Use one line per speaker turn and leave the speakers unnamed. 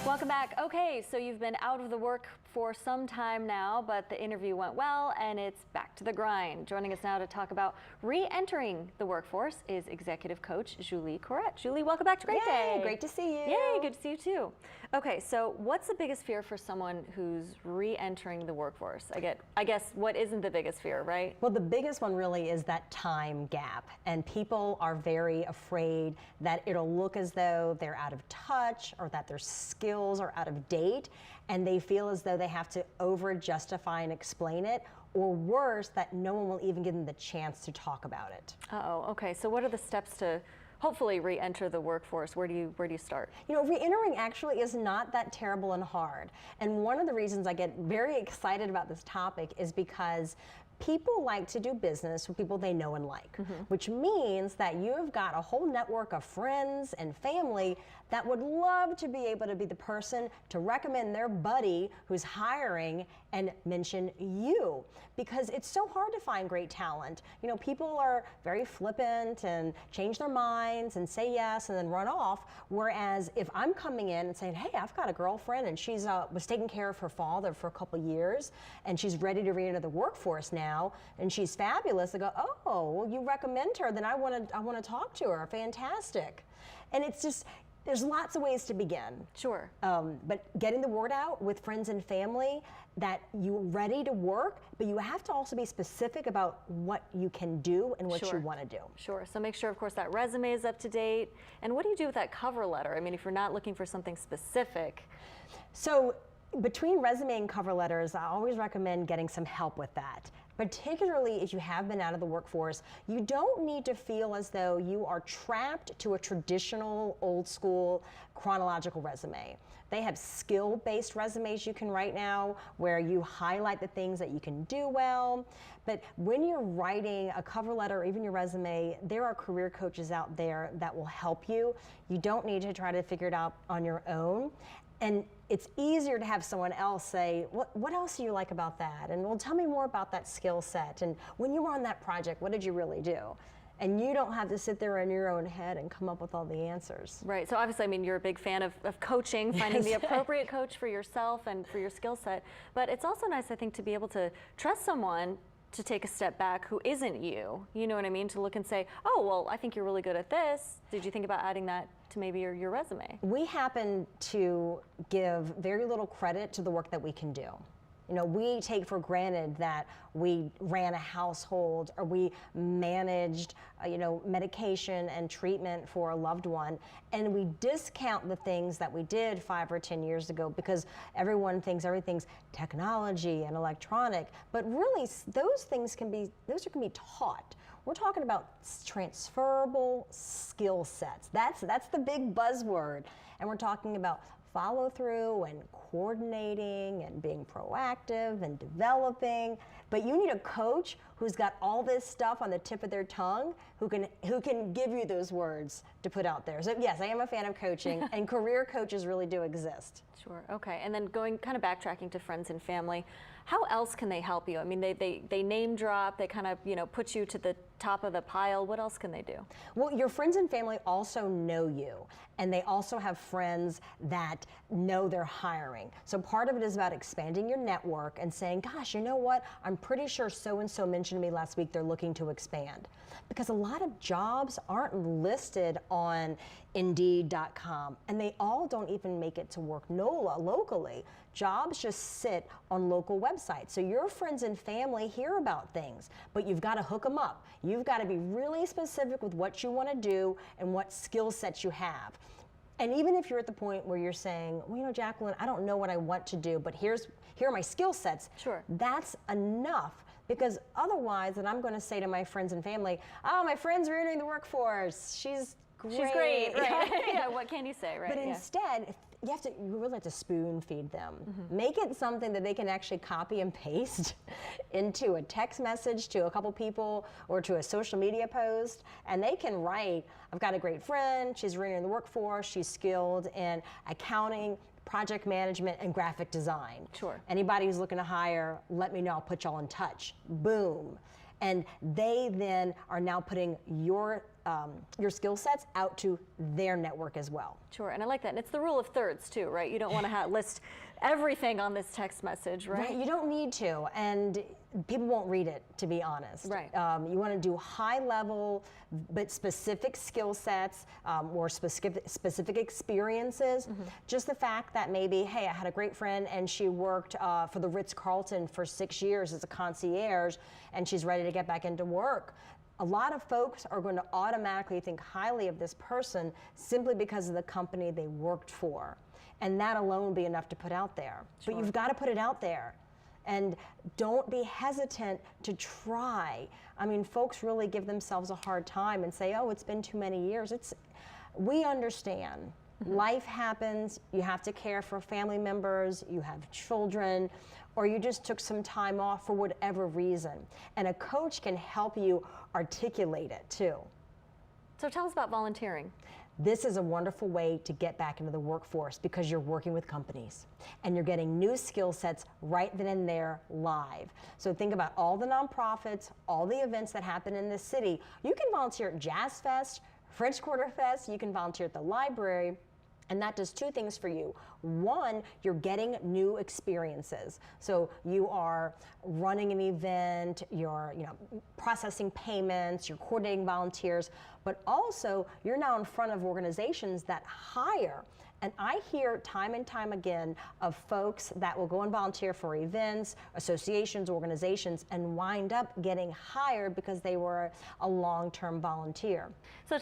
Welcome back. Okay, so you've been out of the work for some time now, but the interview went well and it's back to the grind. Joining us now to talk about re-entering the workforce is executive coach Julie Couret. Julie, welcome back to Great Day.
Great to see you.
Yay, good to see you too. Okay, so what's the biggest fear for someone who's re-entering the workforce? I guess what isn't the biggest fear, right?
Well, the biggest one really is that time gap, and people are very afraid that it'll look as though they're out of touch or that their skills are out of date, and they feel as though they have to over justify and explain it, or worse, that no one will even give them the chance to talk about it.
Uh-oh, okay, so what are the steps to hopefully re-enter the workforce? Where do you start?
You know, re-entering actually is not that terrible and hard. And one of the reasons I get very excited about this topic is because people like to do business with people they know and like, which means that you've got a whole network of friends and family that would love to be able to be the person to recommend their buddy who's hiring and mention you, because it's so hard to find great talent. You know, people are very flippant and change their minds and say yes and then run off, whereas if I'm coming in and saying, hey, I've got a girlfriend and she's was taking care of her father for a couple years and she's ready to re-enter the workforce now and she's fabulous, I go, oh, well, you recommend her, then I want to talk to her. Fantastic. And it's just, there's lots of ways to begin.
Sure.
But getting the word out with friends and family that you're ready to work, but you have to also be specific about what you can do and what you want to do.
Sure. So make sure, of course, that resume is up to date. And what do you do with that cover letter? I mean, if you're not looking for something specific.
So between resume and cover letters, I always recommend getting some help with that. Particularly if you have been out of the workforce, you don't need to feel as though you are trapped to a traditional old school chronological resume. They have skill-based resumes you can write now where you highlight the things that you can do well. But when you're writing a cover letter or even your resume, there are career coaches out there that will help you. You don't need to try to figure it out on your own. And it's easier to have someone else say, what else do you like about that? And well, tell me more about that skill set. And when you were on that project, what did you really do? And you don't have to sit there in your own head and come up with all the answers.
Right, so obviously, I mean, you're a big fan of coaching, finding the appropriate coach for yourself and for your skill set. But it's also nice, I think, to be able to trust someone to take a step back who isn't you. You know what I mean? To look and say, oh, well, I think you're really good at this. Did you think about adding that to maybe your resume?
We happen to give very little credit to the work that we can do. You know, we take for granted that we ran a household or we managed, you know, medication and treatment for a loved one, and we discount the things that we did 5 or 10 years ago because everyone thinks everything's technology and electronic, but really those things can be taught. We're talking about transferable skill sets. That's the big buzzword, and we're talking about follow through and coordinating and being proactive and developing. But you need a coach who's got all this stuff on the tip of their tongue who can give you those words to put out there. So yes, I am a fan of coaching and career coaches really do exist.
Sure, okay. And then going kind of backtracking to friends and family, how else can they help you? I mean, they name drop, they kind of, you know, put you to the top of the pile. What else can they do?
Well, your friends and family also know you, and they also have friends that know they're hiring. So part of it is about expanding your network and saying, gosh, you know what? I'm pretty sure so-and-so mentioned to me last week they're looking to expand. Because a lot of jobs aren't listed on Indeed.com, and they all don't even make it to work locally. Jobs just sit on local websites. So your friends and family hear about things, but you've got to hook them up. You've got to be really specific with what you want to do and what skill sets you have. And even if you're at the point where you're saying, well, you know, Jacqueline, I don't know what I want to do, but here are my skill sets.
Sure.
That's enough. Because otherwise, then I'm going to say to my friends and family, oh, my friend's re-entering the workforce. She's great.
She's great, right? Yeah, what can you say, right?
But instead, you really have to spoon feed them. Make it something that they can actually copy and paste into a text message to a couple people or to a social media post, and they can write, I've got a great friend, she's re-entering the workforce, she's skilled in accounting, project management, and graphic design.
Sure.
Anybody who's looking to hire, let me know, I'll put y'all in touch. Boom. And they then are now putting your your skill sets out to their network as well.
Sure, and I like that. And it's the rule of thirds too, right? You don't want to list everything on this text message, right?
Right, you don't need to, and people won't read it, to be honest.
Right.
You want to do high level but specific skill sets or specific experiences. Just the fact that maybe, hey, I had a great friend and she worked for the Ritz-Carlton for 6 years as a concierge and she's ready to get back into work. A lot of folks are going to automatically think highly of this person simply because of the company they worked for. And that alone would be enough to put out there.
Sure.
But you've got to put it out there. And don't be hesitant to try. I mean, folks really give themselves a hard time and say, oh, it's been too many years. We understand. Life happens, you have to care for family members, you have children, or you just took some time off for whatever reason. And a coach can help you articulate it too.
So tell us about volunteering.
This is a wonderful way to get back into the workforce because you're working with companies and you're getting new skill sets right then and there live. So think about all the nonprofits, all the events that happen in this city. You can volunteer at Jazz Fest, French Quarter Fest, you can volunteer at the library. And that does two things for you. One, you're getting new experiences. So you are running an event, you're processing payments, you're coordinating volunteers, but also you're now in front of organizations that hire. And I hear time and time again of folks that will go and volunteer for events, associations, organizations, and wind up getting hired because they were a long-term volunteer.
So to